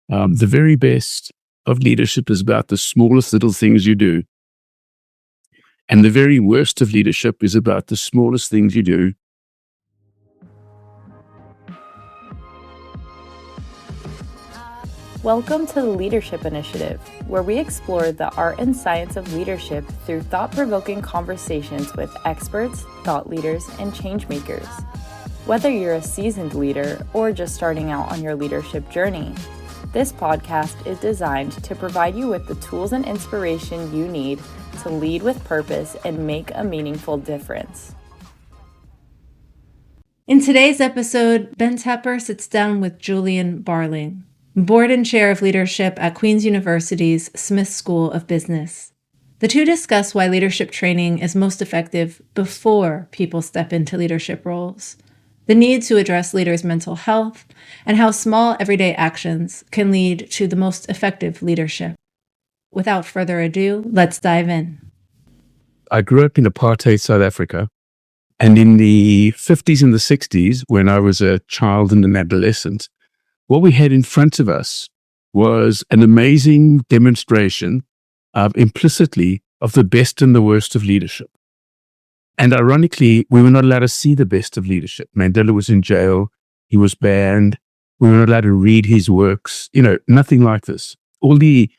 The very best of leadership is about the smallest little things you do. And the very worst of leadership is about the smallest things you do. Welcome to the Leadership Initiative, where we explore the art and science of leadership through thought-provoking conversations with experts, thought leaders, and change makers. Whether you're a seasoned leader or just starting out on your leadership journey, this podcast is designed to provide you with the tools and inspiration you need to lead with purpose and make a meaningful difference. In today's episode, Ben Tepper sits down with Julian Barling, Board and Chair of Leadership at Queen's University's Smith School of Business. The two discuss why leadership training is most effective before people step into leadership roles, the need to address leaders' mental health, and how small everyday actions can lead to the most effective leadership. Without further ado, let's dive in. I grew up in apartheid South Africa. And in the 50s and the 60s, when I was a child and an adolescent, what we had in front of us was an amazing demonstration implicitly of the best and the worst of leadership. And ironically, we were not allowed to see the best of leadership. Mandela was in jail. He was banned. We were not allowed to read his works. Nothing like this. All the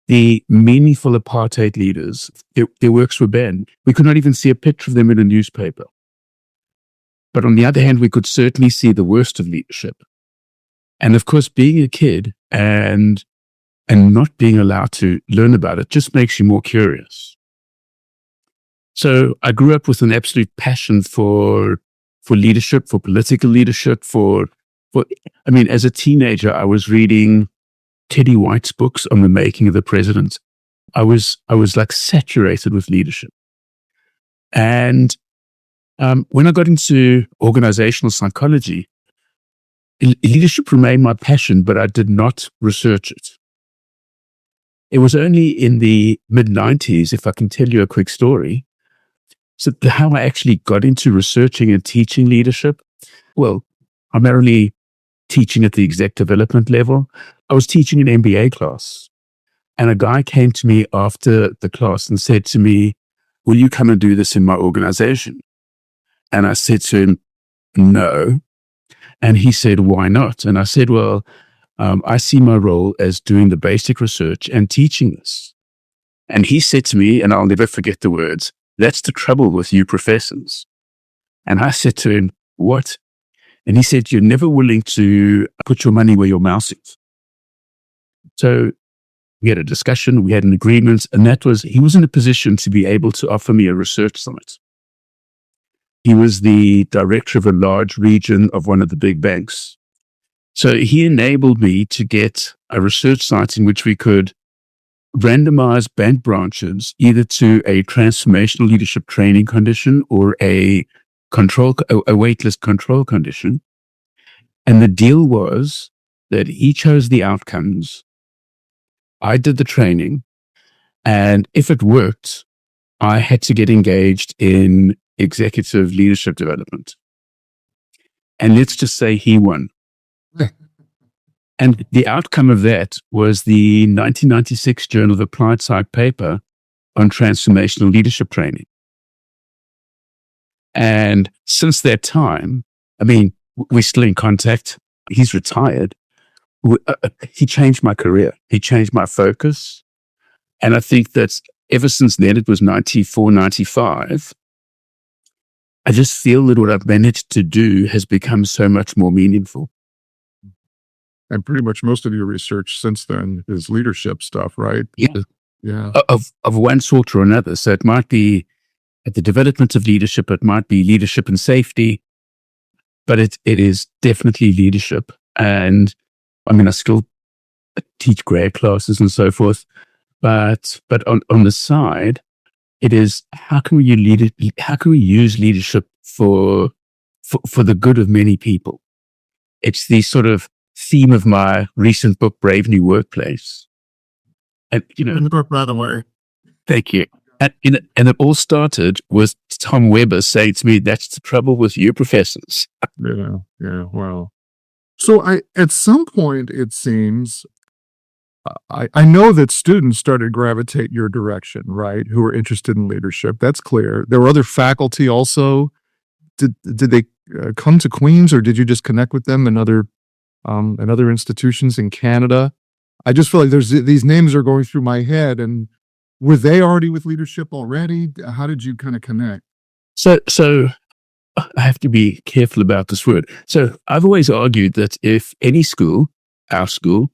meaningful apartheid leaders, their works were banned. We could not even see a picture of them in a newspaper. But on the other hand, we could certainly see the worst of leadership. And of course, being a kid and not being allowed to learn about it just makes you more curious. So I grew up with an absolute passion for leadership, for political leadership, as a teenager, I was reading Teddy White's books on the making of the president. I was like saturated with leadership. And when I got into organizational psychology, leadership remained my passion, but I did not research it. It was only in the mid-90s, if I can tell you a quick story, so how I actually got into researching and teaching leadership. Well, primarily teaching at the exec development level. I was teaching an MBA class, and a guy came to me after the class and said to me, "Will you come and do this in my organization?" And I said to him, "No." And he said, "Why not?" And I said, "Well, I see my role as doing the basic research and teaching this." And he said to me, and I'll never forget the words, "That's the trouble with you professors." And I said to him, "What?" And he said, "You're never willing to put your money where your mouth is." So we had a discussion, we had an agreement, and he was in a position to be able to offer me a research summit. He was the director of a large region of one of the big banks. So he enabled me to get a research site in which we could randomize bank branches either to a transformational leadership training condition or a waitlist control condition. And the deal was that he chose the outcomes. I did the training. And if it worked, I had to get engaged in executive leadership development. And let's just say he won. And the outcome of that was the 1996 Journal of Applied Psych paper on transformational leadership training. And since that time, we're still in contact. He's retired. He changed my career. He changed my focus. And I think that ever since then, it was 94, 95, I just feel that what I've managed to do has become so much more meaningful. And pretty much most of your research since then is leadership stuff, right? Yeah. Of one sort or another. So it might be at the development of leadership, it might be leadership and safety, but it is definitely leadership. And I still teach grad classes and so forth, but on the side, it is how can we use leadership for the good of many people? It's the sort of theme of my recent book, Brave New Workplace. And in the book, by the way. Thank you. And it all started with Tom Weber saying to me, "That's the trouble with you professors." Yeah. Wow. So at some point, it seems I know that students started gravitate your direction, right? Who were interested in leadership. That's clear. There were other faculty also. Did they come to Queens, or did you just connect with them in other institutions in Canada? I just feel like these names are going through my head, and were they already with leadership already? How did you kind of connect? So I have to be careful about this word. So I've always argued that if any school, our school,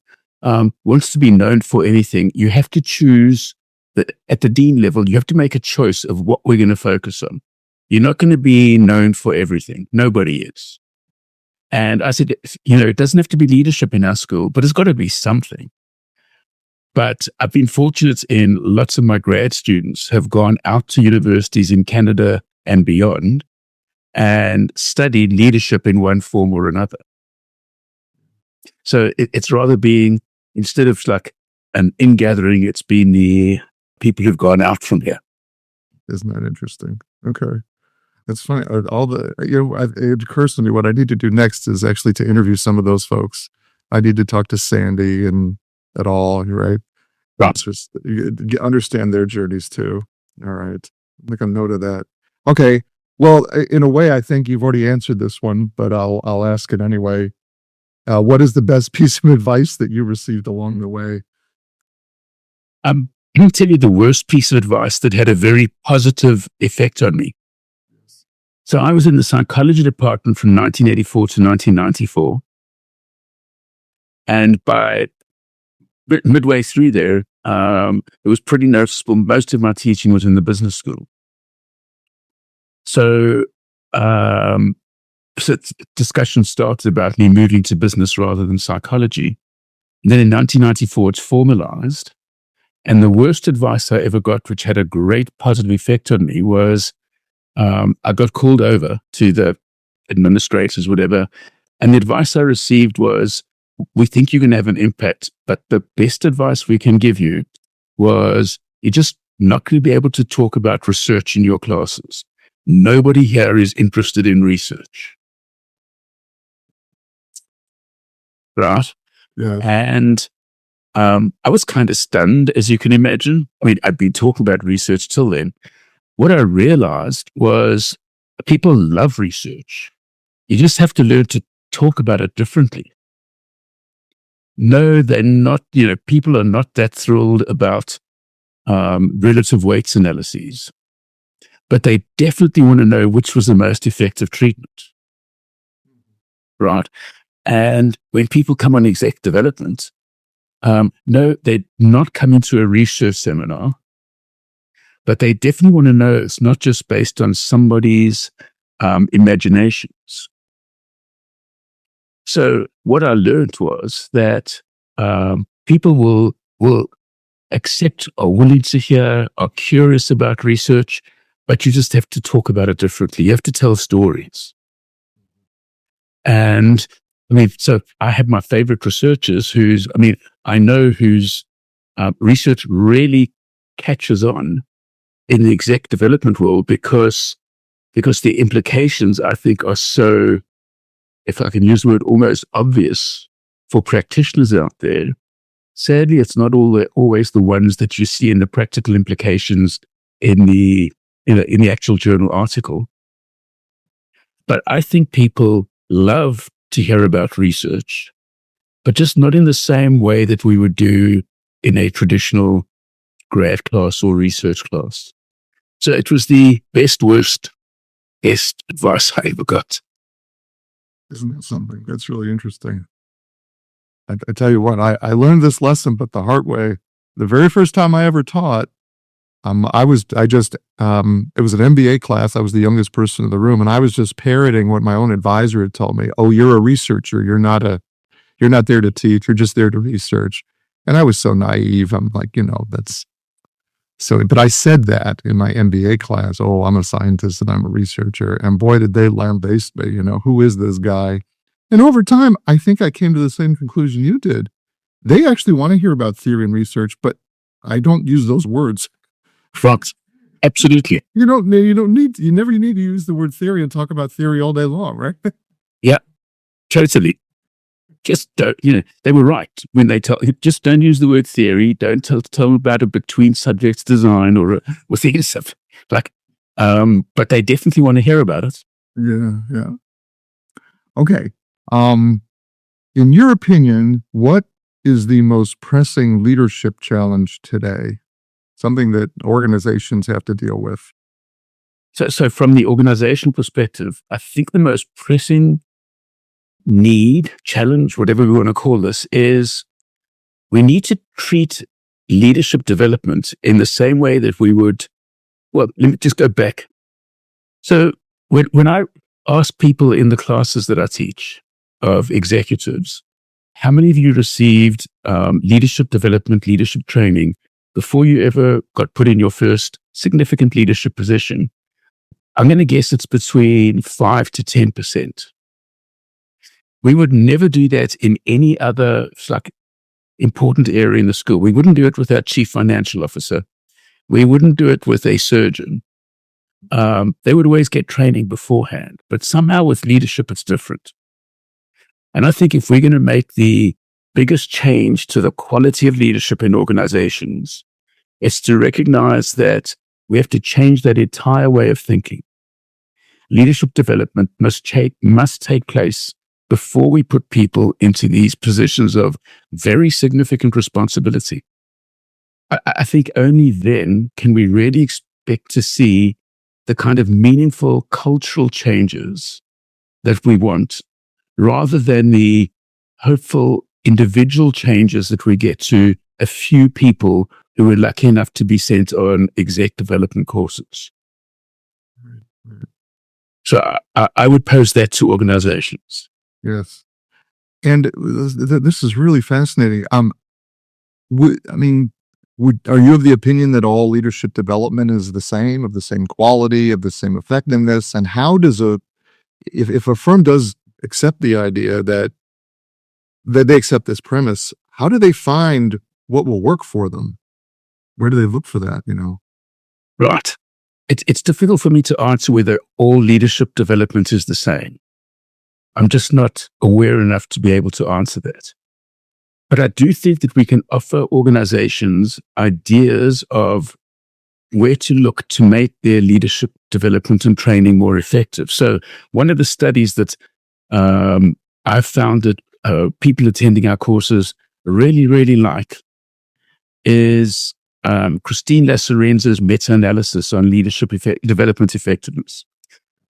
wants to be known for anything, you have to choose that at the dean level, you have to make a choice of what we're going to focus on. You're not going to be known for everything. Nobody is. And I said, it doesn't have to be leadership in our school, but it's got to be something. But I've been fortunate in lots of my grad students have gone out to universities in Canada and beyond and studied leadership in one form or another. So it's rather being, instead of like an ingathering, it's been the people who've gone out from here. Isn't that interesting? Okay. It's funny. It occurs to me what I need to do next is actually to interview some of those folks. I need to talk to Sandy and et al. Right? Just understand their journeys too. All right. Make a note of that. Okay. Well, in a way, I think you've already answered this one, but I'll ask it anyway. What is the best piece of advice that you received along the way? Can I tell you the worst piece of advice that had a very positive effect on me? So I was in the psychology department from 1984 to 1994. And by midway through there, it was pretty noticeable. Most of my teaching was in the business school. So discussion started about me moving to business rather than psychology. And then in 1994, it's formalized. And the worst advice I ever got, which had a great positive effect on me, was I got called over to the administrators, whatever. And the advice I received was, we think you can have an impact, but the best advice we can give you was you're just not going to be able to talk about research in your classes. Nobody here is interested in research. Right? Yeah. And I was kind of stunned, as you can imagine. I mean, I'd been talking about research till then. What I realized was people love research. You just have to learn to talk about it differently. No, they're not, people are not that thrilled about relative weights analyses, but they definitely want to know which was the most effective treatment. Right? And when people come on exec development, no, they're not coming to a research seminar, but they definitely want to know it's not just based on somebody's imaginations. So what I learned was that people will accept, are willing to hear, are curious about research, but you just have to talk about it differently. You have to tell stories. And so I have my favorite researchers I know whose research really catches on in the exec development world because the implications, I think, are so, if I can use the word, almost obvious for practitioners out there. Sadly, it's not always the ones that you see in the practical implications in the actual journal article. But I think people love to hear about research, but just not in the same way that we would do in a traditional grad class or research class. So it was the best advice I ever got. Isn't that something? That's really interesting. I tell you what, I learned this lesson, but the hard way. The very first time I ever taught, it was an MBA class. I was the youngest person in the room, and I was just parroting what my own advisor had told me. Oh, you're a researcher. You're not there to teach. You're just there to research. And I was so naive. I'm like, that's so. But I said that in my MBA class. Oh, I'm a scientist and I'm a researcher. And boy, did they lambaste me. Who is this guy? And over time, I think I came to the same conclusion you did. They actually want to hear about theory and research, but I don't use those words. Fox, absolutely. You never need to use the word theory and talk about theory all day long, right? Yeah, totally. just don't, they were right when they just don't use the word theory. Don't tell them about a between subjects design or within stuff. But they definitely want to hear about it. Yeah. Okay. In your opinion, what is the most pressing leadership challenge today? Something that organizations have to deal with. So from the organization perspective, I think the most pressing need, challenge, whatever we want to call this, is we need to treat leadership development in the same way that we would, well, let me just go back. So when I ask people in the classes that I teach of executives, how many of you received leadership development, leadership training before you ever got put in your first significant leadership position? I'm going to guess it's between 5 to 10%. We would never do that in any other important area in the school. We wouldn't do it with our chief financial officer. We wouldn't do it with a surgeon. They would always get training beforehand, but somehow with leadership, it's different. And I think if we're going to make the biggest change to the quality of leadership in organizations, it's to recognize that we have to change that entire way of thinking. Leadership development must take place before we put people into these positions of very significant responsibility. I think only then can we really expect to see the kind of meaningful cultural changes that we want, rather than the hopeful individual changes that we get to a few people who are lucky enough to be sent on exec development courses. So I would pose that to organizations. Yes. And this is really fascinating. Are you of the opinion that all leadership development is the same, of the same quality, of the same effectiveness? And how does if a firm does accept the idea that they accept this premise, how do they find what will work for them? Where do they look for that, Right. It's difficult for me to answer whether all leadership development is the same. I'm just not aware enough to be able to answer that. But I do think that we can offer organizations ideas of where to look to make their leadership development and training more effective. So one of the studies that I've found that people attending our courses really, really like is Christine Lassorenza's meta-analysis on leadership development effectiveness.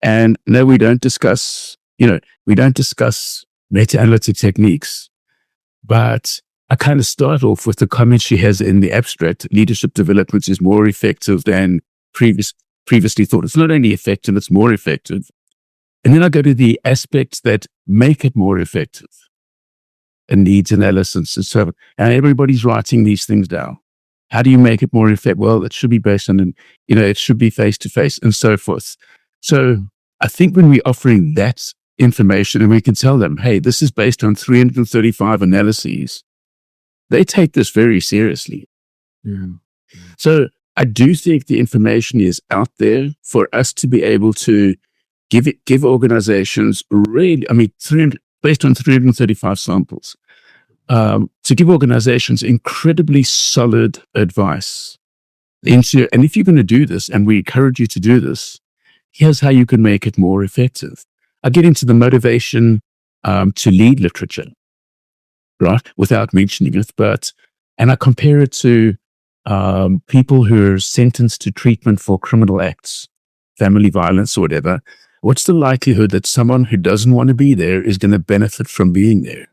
And no, we don't discuss meta-analytic techniques, but I kind of start off with the comment she has in the abstract: leadership development is more effective than previously thought. It's not only effective, it's more effective. And then I go to the aspects that make it more effective, and needs analysis and so on. And everybody's writing these things down. How do you make it more effective? Well, it should be based on, it should be face-to-face and so forth. So I think when we're offering that information and we can tell them, hey, this is based on 335 analyses, they take this very seriously. Yeah. So I do think the information is out there for us to be able to give organizations really, based on 335 samples, to give organizations incredibly solid advice. And if you're going to do this, and we encourage you to do this, here's how you can make it more effective. I get into the motivation to lead literature, right, without mentioning it, and I compare it to people who are sentenced to treatment for criminal acts, family violence or whatever. What's the likelihood that someone who doesn't want to be there is going to benefit from being there?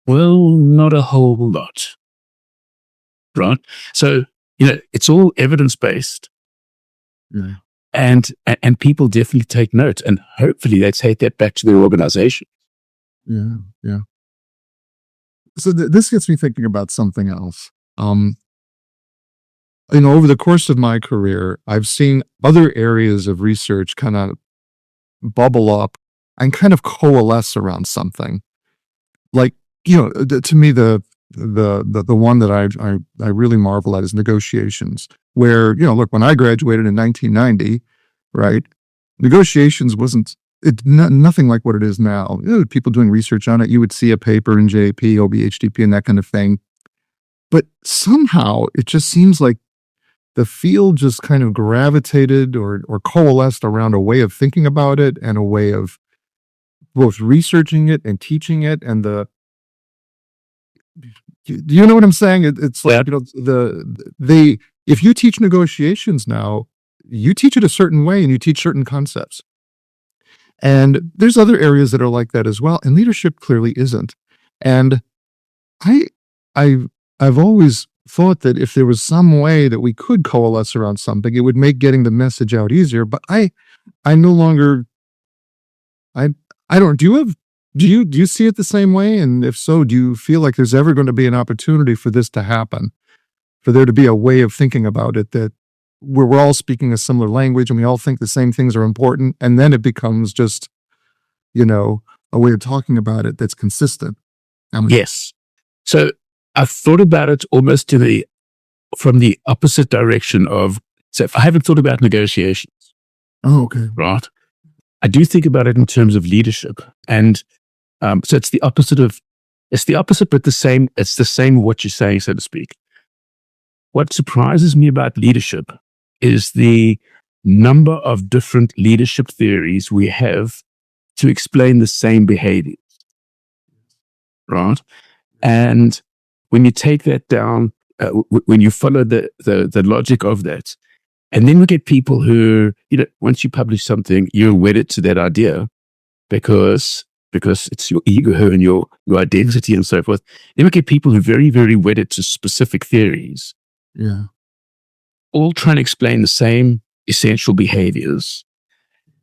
Well, not a whole lot, right? So, it's all evidence-based. Yeah. And people definitely take note, and hopefully they take that back to their organization. Yeah. So this gets me thinking about something else. Over the course of my career, I've seen other areas of research kind of bubble up and kind of coalesce around something. Like, to me, the one that I really marvel at is negotiations, where, look, when I graduated in 1990, right, negotiations wasn't it's nothing like what it is now. People doing research on it. You would see a paper in JP, OBHTP, and that kind of thing. But somehow it just seems like the field just kind of gravitated or coalesced around a way of thinking about it and a way of both researching it and teaching it. And do you know what I'm saying? It's like, if you teach negotiations now, you teach it a certain way and you teach certain concepts. And there's other areas that are like that as well. And leadership clearly isn't. And I've always thought that if there was some way that we could coalesce around something, it would make getting the message out easier. But I no longer, I don't, do you see it the same way? And if so, do you feel like there's ever going to be an opportunity for this to happen? For there to be a way of thinking about it that where we're all speaking a similar language and we all think the same things are important. And then it becomes just, a way of talking about it that's consistent. Yes. So I've thought about it almost from the opposite direction of, so if I haven't thought about negotiations. Oh, okay. Right. I do think about it in terms of leadership. And so it's the opposite, but it's the same what you're saying, so to speak. What surprises me about leadership is the number of different leadership theories we have to explain the same behaviors. Right. And when you take that down, when you follow the logic of that, and then we get people who, once you publish something, you're wedded to that idea because it's your ego and your identity and so forth. Then we get people who are very, very wedded to specific theories. Yeah. All trying to explain the same essential behaviors.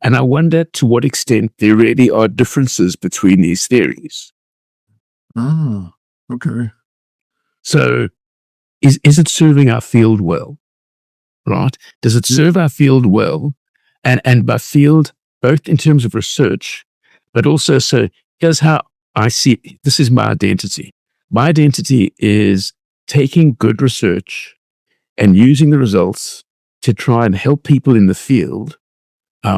And I wonder to what extent there really are differences between these theories. Ah, okay. So is it serving our field well? Right? Does it serve our field well? And by field, both in terms of research, but also, so here's how I see it. This is my identity. My identity is taking good research and using the results to try and help people in the field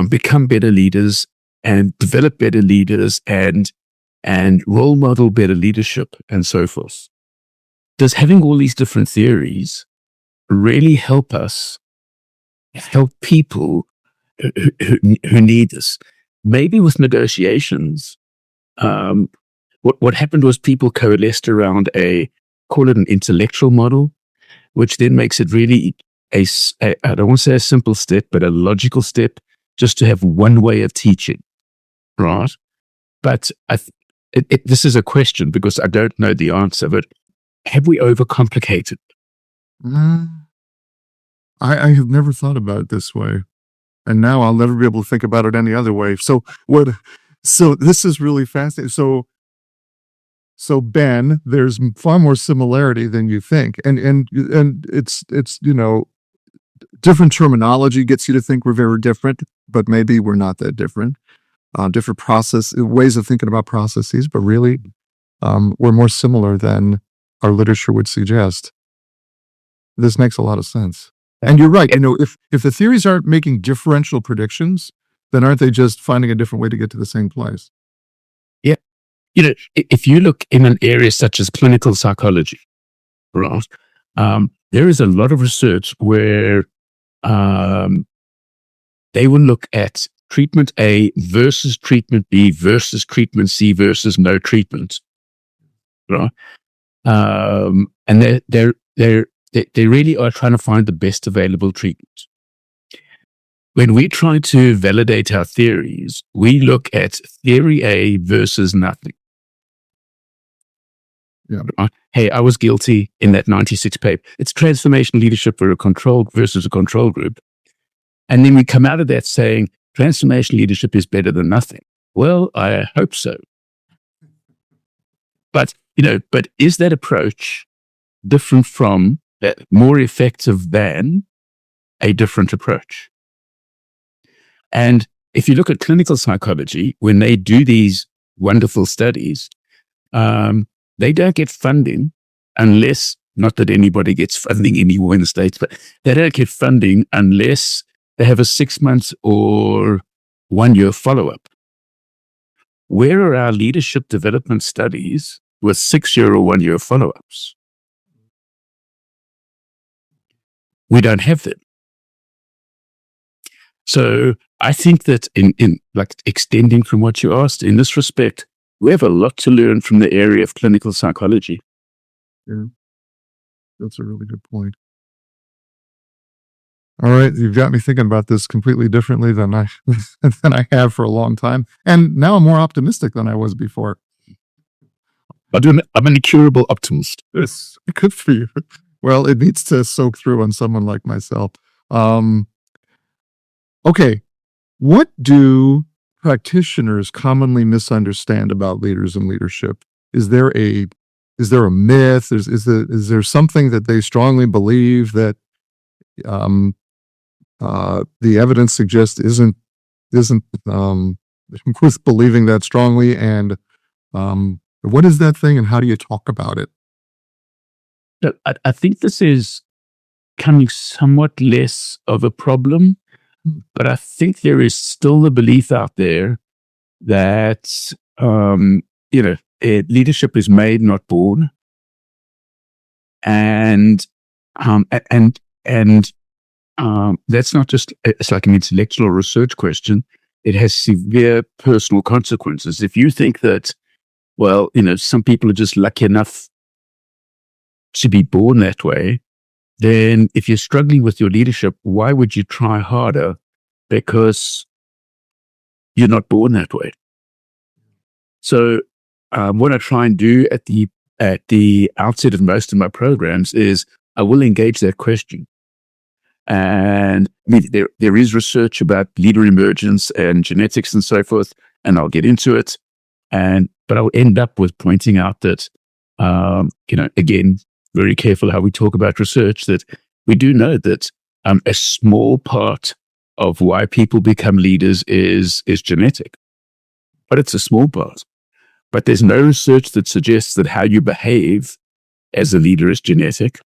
become better leaders and develop better leaders and role model better leadership and so forth. Does having all these different theories really help us help people who need this? Maybe with negotiations, what happened was people coalesced around call it an intellectual model, which then makes it really I don't want to say a simple step, but a logical step, just to have one way of teaching, right? But this is a question because I don't know the answer, but have we overcomplicated? I have never thought about it this way. And now I'll never be able to think about it any other way. So this is really fascinating. So Ben, there's far more similarity than you think. And it's different terminology gets you to think we're very different, but maybe we're not that different. Different ways of thinking about processes, but really we're more similar than our literature would suggest. This makes a lot of sense. And you're right. If the theories aren't making differential predictions, then aren't they just finding a different way to get to the same place? Yeah. If you look in an area such as clinical psychology, right, there is a lot of research where they will look at treatment A versus treatment B versus treatment C versus no treatment, right? And they really are trying to find the best available treatment. When we try to validate our theories, we look at theory A versus nothing. Yeah. Hey, I was guilty in that 96 paper. It's transformational leadership for a control versus a control group. And then we come out of that saying transformational leadership is better than nothing. Well, I hope so. But is that approach different from, more effective than a different approach? And if you look at clinical psychology, when they do these wonderful studies, they don't get funding unless, not that anybody gets funding anywhere in the States, but they don't get funding unless they have a 6 months or 1 year follow-up. where are our leadership development studies with 6-year or 1-year follow-ups? We don't have them. So I think that in like extending from what you asked, in this respect, we have a lot to learn from the area of clinical psychology. Yeah, that's a really good point. All right, you've got me thinking about this completely differently than I than I have for a long time, and now I'm more optimistic than I was before. I'm an incurable optimist. It's good for you. Well, it needs to soak through on someone like myself. Okay, what do practitioners commonly misunderstand about leaders and leadership? Is there a myth? Is there something that they strongly believe that the evidence suggests isn't worth believing that strongly? And what is that thing, and how do you talk about it? I think this is becoming somewhat less of a problem, but I think there is still the belief out there that leadership is made, not born, and that's not just it's like an intellectual or research question. It has severe personal consequences. If you think that, well, some people are just lucky enough to be born that way, then if you're struggling with your leadership, why would you try harder? Because you're not born that way. So what I try and do at the outset of most of my programs is I will engage that question. And I mean, there is research about leader emergence and genetics and so forth, and I'll get into it. But I'll end up with pointing out that, again, very careful how we talk about research, that we do know that a small part of why people become leaders is genetic, but it's a small part. But there's no research that suggests that how you behave as a leader is genetic.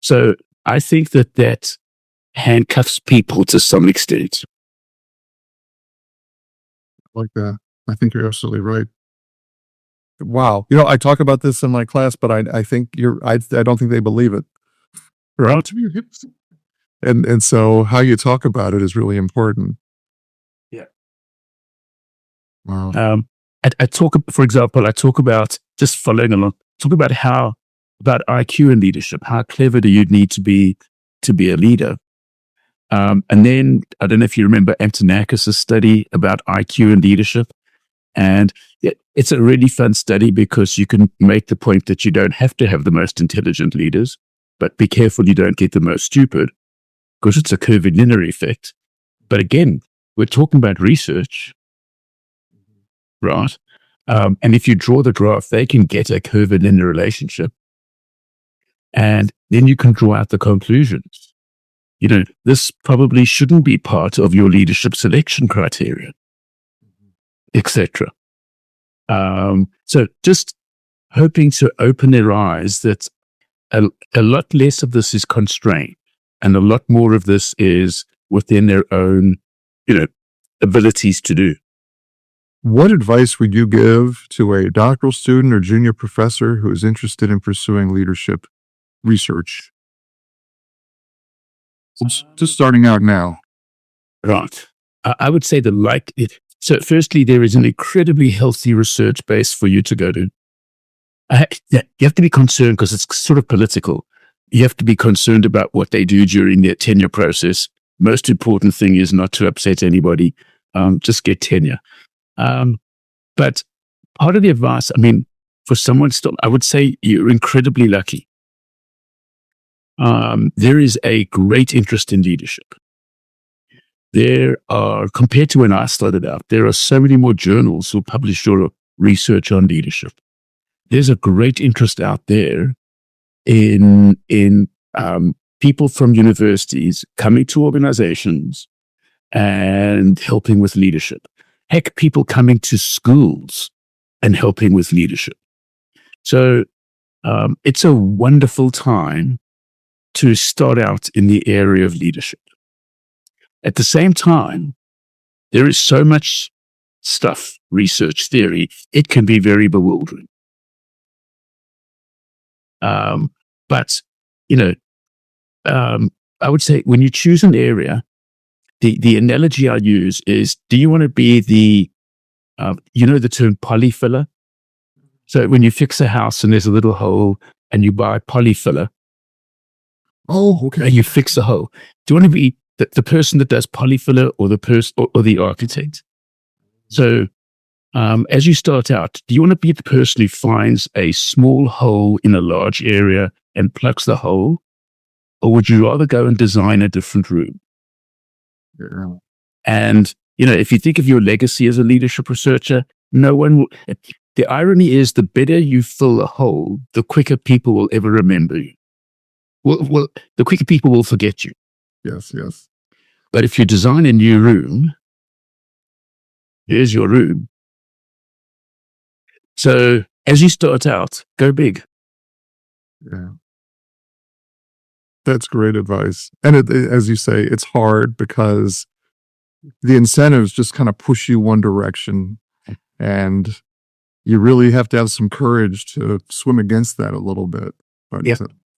So I think that handcuffs people to some extent. Like that. I think you're absolutely right. Wow. I talk about this in my class, but I think I don't think they believe it. Right. And so how you talk about it is really important. Yeah. Wow. I talk about, just following along, talk about about IQ and leadership. How clever do you need to be a leader? And then, I don't know if you remember Antonakis' study about IQ and leadership. And it's a really fun study because you can make the point that you don't have to have the most intelligent leaders, but be careful you don't get the most stupid, because it's a curvilinear effect. But again, we're talking about research, right? And if you draw the graph, they can get a curvilinear relationship. And then you can draw out the conclusions. This probably shouldn't be part of your leadership selection criteria, etc. So just hoping to open their eyes that a lot less of this is constrained and a lot more of this is within their own, abilities to do. What advice would you give to a doctoral student or junior professor who is interested in pursuing leadership research? Just starting out now. Right. I would say so firstly, there is an incredibly healthy research base for you to go to. You have to be concerned because it's sort of political. You have to be concerned about what they do during their tenure process. Most important thing is not to upset anybody. Just get tenure. But part of the advice, for someone still, I would say you're incredibly lucky. There is a great interest in leadership. There are, compared to when I started out, there are so many more journals who publish your research on leadership. There's a great interest out there in people from universities coming to organizations and helping with leadership. Heck, people coming to schools and helping with leadership. So it's a wonderful time to start out in the area of leadership. At the same time, there is so much stuff, research, theory, it can be very bewildering. But, I would say when you choose an area, the analogy I use is, do you want to be the term polyfiller? So when you fix a house and there's a little hole and you buy polyfiller, Okay. and you fix the hole, do you want to be the person that does polyfiller or the person or the architect? So as you start out, do you want to be the person who finds a small hole in a large area and plugs the hole? Or would you rather go and design a different room? Yeah. And, if you think of your legacy as a leadership researcher, no one will. The irony is, the better you fill a hole, the quicker people will ever remember you. Well, the quicker people will forget you. Yes. But if you design a new room, here's your room. So as you start out, go big. Yeah. That's great advice. And as you say, it's hard because the incentives just kind of push you one direction, and you really have to have some courage to swim against that a little bit. But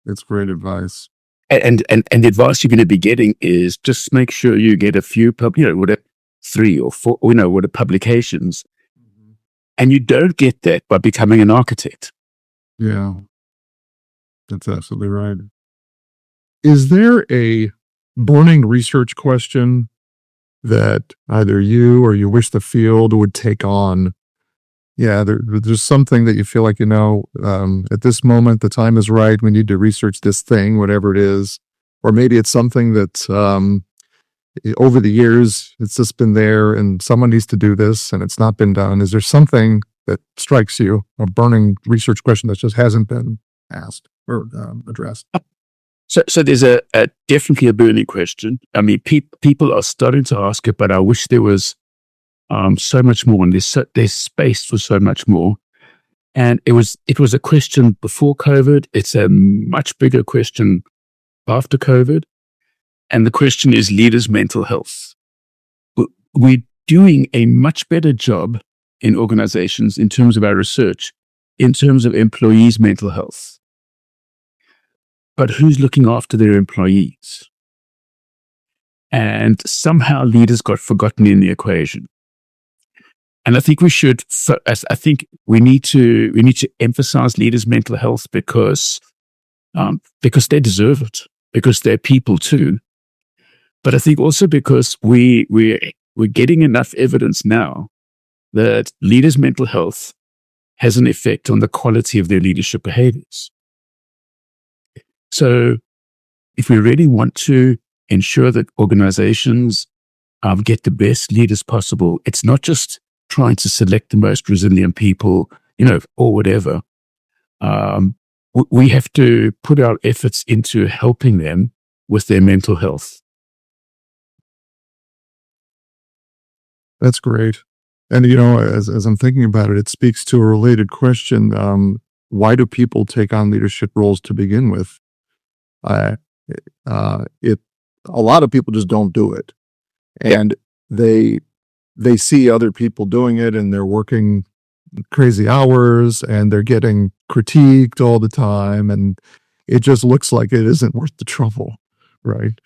it's great advice. And the advice you're going to be getting is just make sure you get a few, 3 or 4, publications. And you don't get that by becoming an architect. Yeah, that's absolutely right. Is there a burning research question that either you or you wish the field would take on? Yeah, there's something that you feel like, at this moment, the time is right. We need to research this thing, whatever it is. Or maybe it's something that over the years, it's just been there and someone needs to do this and it's not been done. Is there something that strikes you, a burning research question that just hasn't been asked or addressed? So there's definitely a burning question. I mean, people are starting to ask it, but I wish there was so much more, and there's space for so much more. And it was a question before COVID. It's a much bigger question after COVID. And the question is leaders' mental health. We're doing a much better job in organizations in terms of our research, in terms of employees' mental health. But who's looking after their employees? And somehow leaders got forgotten in the equation. And I think we need to emphasize leaders' mental health because they deserve it, because they're people too. But I think also because we're getting enough evidence now that leaders' mental health has an effect on the quality of their leadership behaviors. So if we really want to ensure that organizations get the best leaders possible, it's not just trying to select the most resilient people, or whatever. We have to put our efforts into helping them with their mental health. That's great. And, as I'm thinking about it, it speaks to a related question. Why do people take on leadership roles to begin with? A lot of people just don't do it, and they see other people doing it, and they're working crazy hours, and they're getting critiqued all the time, and it just looks like it isn't worth the trouble, right?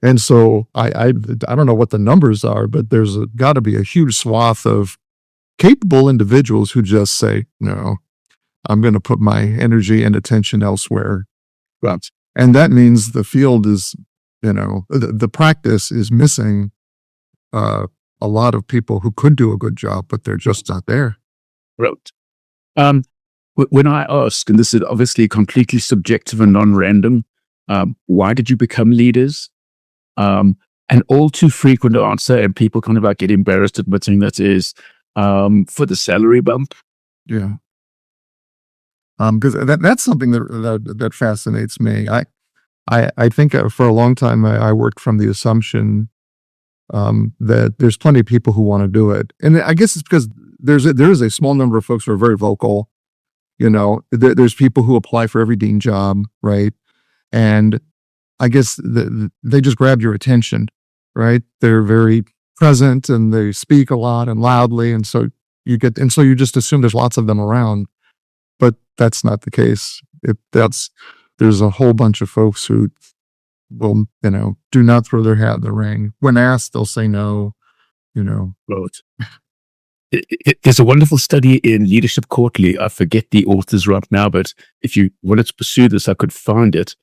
And so I don't know what the numbers are, but there's got to be a huge swath of capable individuals who just say, no, I'm going to put my energy and attention elsewhere. Right. And that means the field is, the practice is missing a lot of people who could do a good job, but they're just not there. Right. When I ask, and this is obviously completely subjective and non-random, why did you become leaders? An all too frequent answer, and people kind of get embarrassed admitting that, is for the salary bump. Yeah. Because that's something that fascinates me. I think for a long time I worked from the assumption that there's plenty of people who want to do it, and I guess it's because there is a small number of folks who are very vocal. There's people who apply for every dean job, right? And I guess they just grab your attention, right? They're very present and they speak a lot and loudly. And so you just assume there's lots of them around, but that's not the case. There's a whole bunch of folks who will, do not throw their hat in the ring. When asked, they'll say no, Right. There's a wonderful study in Leadership Quarterly. I forget the authors right now, but if you wanted to pursue this, I could find it.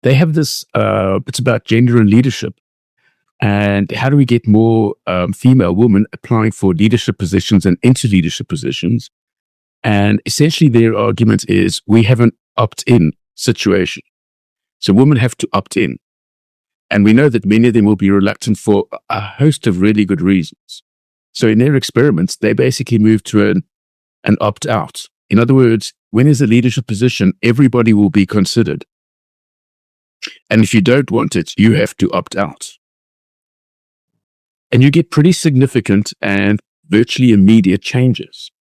They have this, it's about gender and leadership. And how do we get more female women applying for leadership positions and into leadership positions? And essentially their argument is we have an opt-in situation. So women have to opt in. And we know that many of them will be reluctant for a host of really good reasons. So in their experiments, they basically move to an opt-out. In other words, when there's a leadership position, everybody will be considered. And if you don't want it, you have to opt out. And you get pretty significant and virtually immediate changes.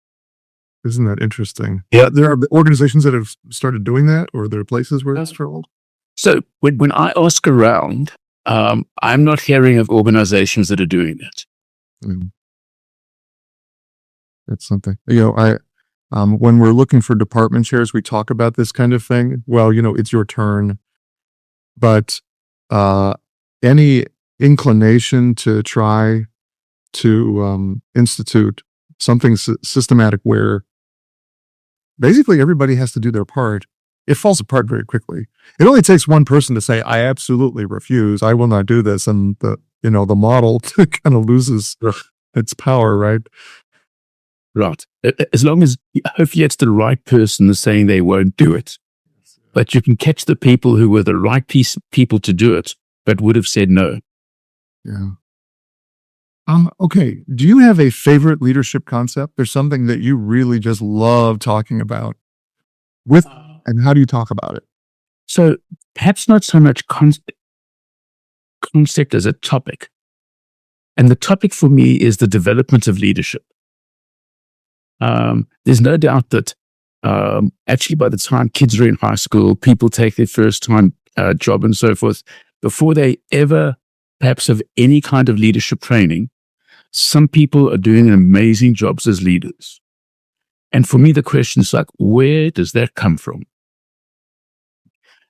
Isn't that interesting? Yeah, there are organizations that have started doing that, or there are places where that's rolled. So when I ask around, I'm not hearing of organizations that are doing it. That's something. When we're looking for department chairs, we talk about this kind of thing. Well, it's your turn, but any inclination to try to institute something systematic where basically everybody has to do their part, it falls apart very quickly. It only takes one person to say, I absolutely refuse, I will not do this. And the model kind of loses its power, right? Right. As long as, hopefully it's the right person saying they won't do it. But you can catch the people who were the right people to do it, but would have said no. Yeah. Okay. Do you have a favorite leadership concept? There's something that you really just love talking about and how do you talk about it? So perhaps not so much concept as a topic. And the topic for me is the development of leadership. There's no doubt that actually by the time kids are in high school, people take their first time job and so forth, before they ever perhaps have any kind of leadership training, some people are doing amazing jobs as leaders. And for me, the question is like, where does that come from?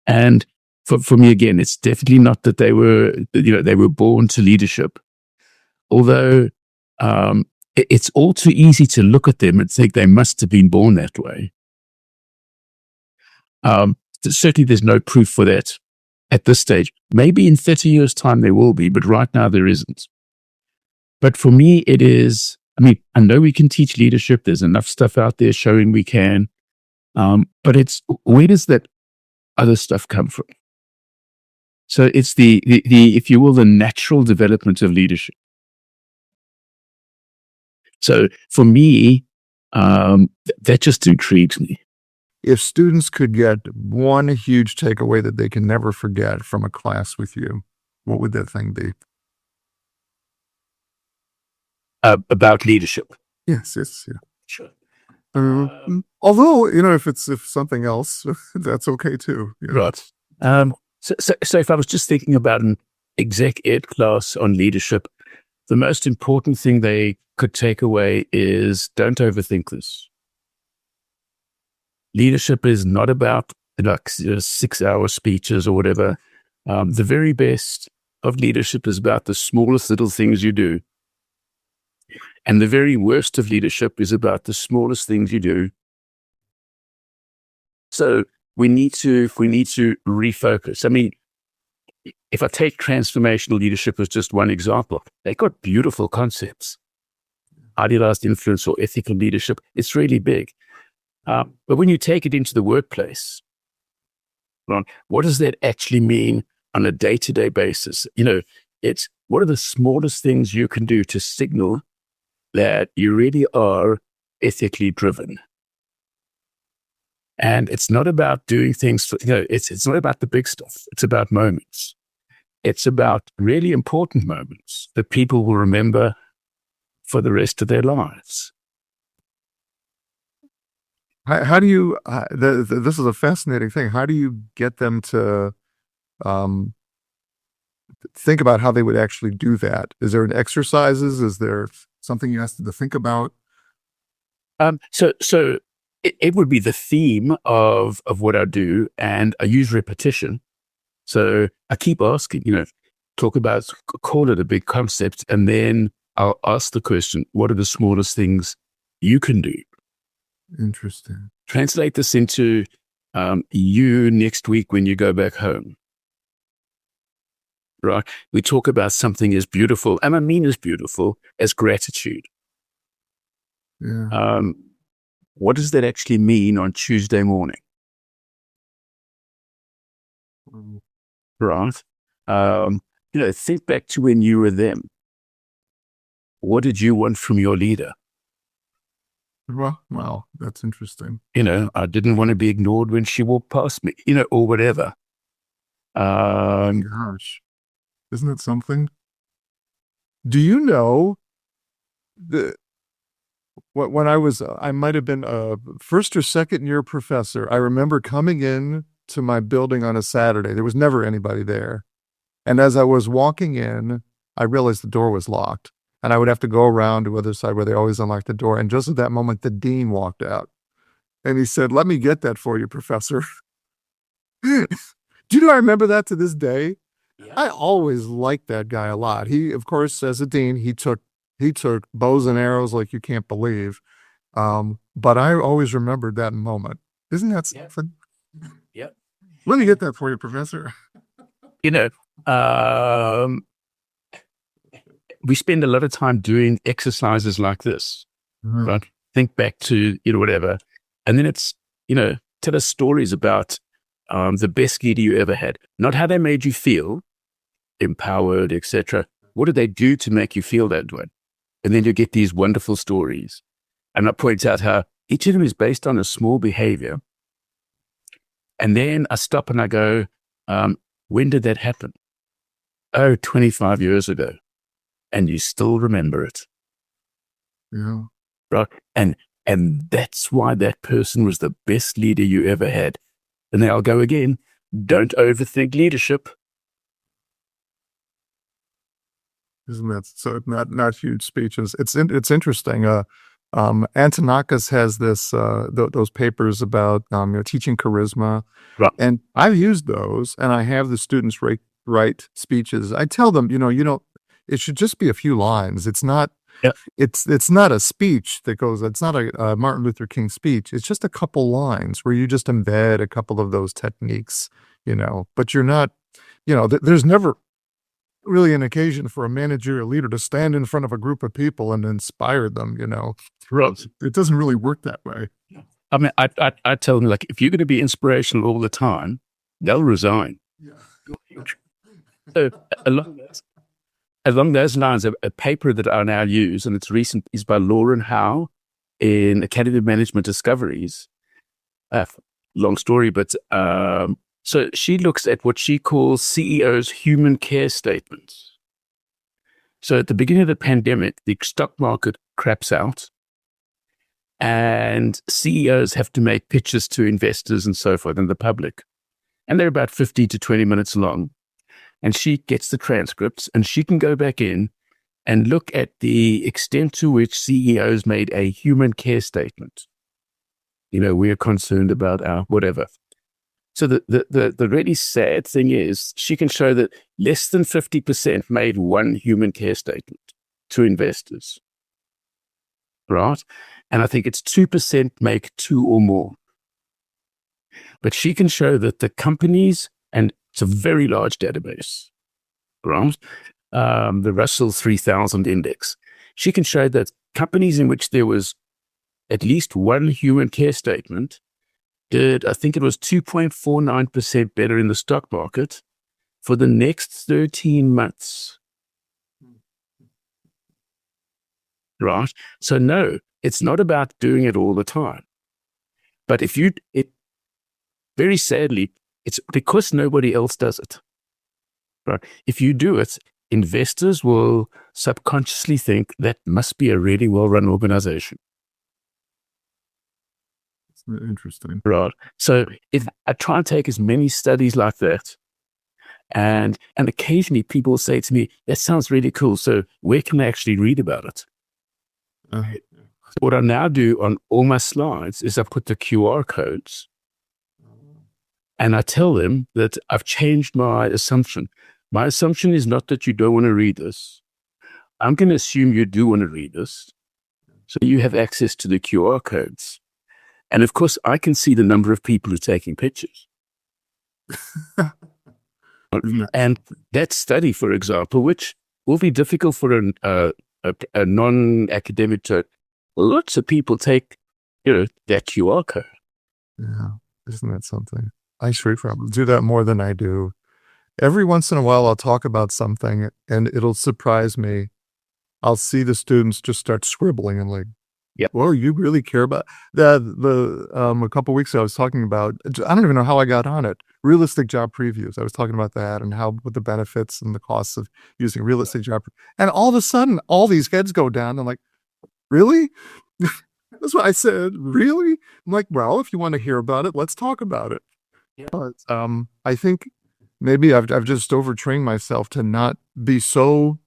And for me, again, it's definitely not that they were born to leadership. Although it's all too easy to look at them and think they must have been born that way. Certainly there's no proof for that at this stage. Maybe in 30 years' time there will be, but right now there isn't. But for me, it is, I know we can teach leadership. There's enough stuff out there showing we can. But it's, where does that other stuff come from? So it's the if you will, the natural development of leadership. So for me, that just intrigues me. If students could get one huge takeaway that they can never forget from a class with you, what would that thing be? About leadership. Yes, yeah. Sure. Although, if something else, that's okay too. Right. So if I was just thinking about an exec ed class on leadership, the most important thing they could take away is don't overthink this. Leadership is not about 6-hour speeches or whatever. The very best of leadership is about the smallest little things you do. And the very worst of leadership is about the smallest things you do. So we need to refocus. If I take transformational leadership as just one example, they've got beautiful concepts. Idealized influence or ethical leadership, it's really big. But when you take it into the workplace, what does that actually mean on a day-to-day basis? It's what are the smallest things you can do to signal that you really are ethically driven. And it's not about doing things, it's not about the big stuff. It's about moments. It's about really important moments that people will remember for the rest of their lives. How do you, this is a fascinating thing. How do you get them to think about how they would actually do that. Is there an exercises? Is there something you asked them to think about? So it would be the theme of what I do, and I use repetition. So I keep asking, talk about, call it a big concept, and then I'll ask the question, what are the smallest things you can do? Interesting. Translate this into you next week when you go back home. Right? We talk about something as beautiful, and I mean as beautiful, as gratitude. Yeah. What does that actually mean on Tuesday morning? Right? Think back to when you were them. What did you want from your leader? Wow, that's interesting. I didn't want to be ignored when she walked past me, or whatever. Gosh, isn't it something? Do you know when I might have been a first or second year professor, I remember coming in to my building on a Saturday. There was never anybody there. And as I was walking in, I realized the door was locked. And I would have to go around to the other side where they always unlock the door. And just at that moment, the dean walked out. And he said, "Let me get that for you, professor." Do you know, I remember that to this day. Yeah. I always liked that guy a lot. He, of course, as a dean, he took bows and arrows like you can't believe. But I always remembered that moment. Isn't that something? Yep. Let me get that for you, professor. We spend a lot of time doing exercises like this, right? Think back to, whatever. And then it's, tell us stories about the best leader you ever had. Not how they made you feel, empowered, etc. What did they do to make you feel that way? And then you get these wonderful stories. And I point out how each of them is based on a small behavior. And then I stop and I go, when did that happen? Oh, 25 years ago. And you still remember it. Yeah. Right. And that's why that person was the best leader you ever had. And then I'll go again. Don't overthink leadership. Isn't that so? Not huge speeches. It's interesting. Antonakis has this those papers about teaching charisma, Right. and I've used those, and I have the students write speeches. I tell them, it should just be a few lines. It's not. Yep. It's not a speech that goes. It's not a Martin Luther King speech. It's just a couple lines where you just embed a couple of those techniques. But you're not. There's never really an occasion for a managerial leader to stand in front of a group of people and inspire them. Right. It doesn't really work that way. I mean, I tell them, like, if you're going to be inspirational all the time, they'll resign. Yeah. So along those lines, a paper that I now use, and it's recent, is by Lauren Howe in Academy of Management Discoveries. Long story, but so she looks at what she calls CEOs' human care statements. So at the beginning of the pandemic, the stock market craps out and CEOs have to make pitches to investors and so forth and the public. And they're about 50 to 20 minutes long. And she gets the transcripts and she can go back in and look at the extent to which CEOs made a human care statement. We're concerned about our whatever. So the really sad thing is she can show that less than 50% made one human care statement to investors, right? And I think it's 2% make two or more. But she can show that the companies, and it's a very large database, right? The Russell 3000 index. She can show that companies in which there was at least one human care statement did, I think it was 2.49% better in the stock market for the next 13 months. Right? So no, it's not about doing it all the time. But very sadly, it's because nobody else does it. Right? If you do it, investors will subconsciously think that must be a really well-run organization. Interesting. Right. So if I try and take as many studies like that And occasionally people say to me, that sounds really cool. So where can I actually read about it? So what I now do on all my slides is I put the QR codes and I tell them that I've changed my assumption. My assumption is not that you don't want to read this. I'm going to assume you do want to read this. So you have access to the QR codes. And of course, I can see the number of people who are taking pictures. And that study, for example, which will be difficult for a non-academic to, lots of people take, that QR code. Yeah, isn't that something? I sure probably do that more than I do. Every once in a while, I'll talk about something and it'll surprise me. I'll see the students just start scribbling and like, Yep. well, you really care about that. A couple of weeks ago, I was talking about, I don't even know how I got on it. Realistic job previews. I was talking about that and how what the benefits and the costs of using realistic job. And all of a sudden, all these heads go down. I'm like, really? That's what I said. Really? I'm like, well, if you want to hear about it, let's talk about it. Yeah. But I think maybe I've just overtrained myself to not be so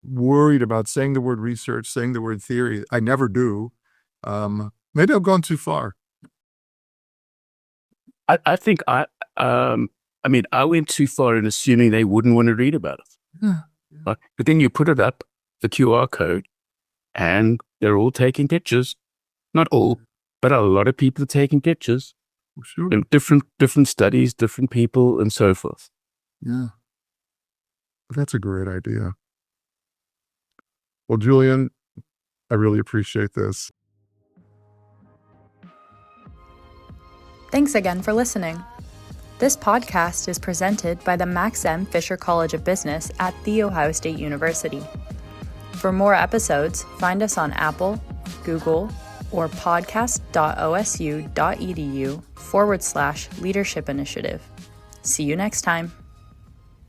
worried about saying the word research, saying the word theory. I never do. Maybe I've gone too far. I think I went too far in assuming they wouldn't want to read about it. Yeah. But then you put it up, the QR code, and they're all taking pictures. Not all, but a lot of people are taking pictures. Sure. And different studies, different people, and so forth. Yeah. That's a great idea. Well, Julian, I really appreciate this. Thanks again for listening. This podcast is presented by the Max M. Fisher College of Business at The Ohio State University. For more episodes, find us on Apple, Google, or podcast.osu.edu/leadership initiative. See you next time.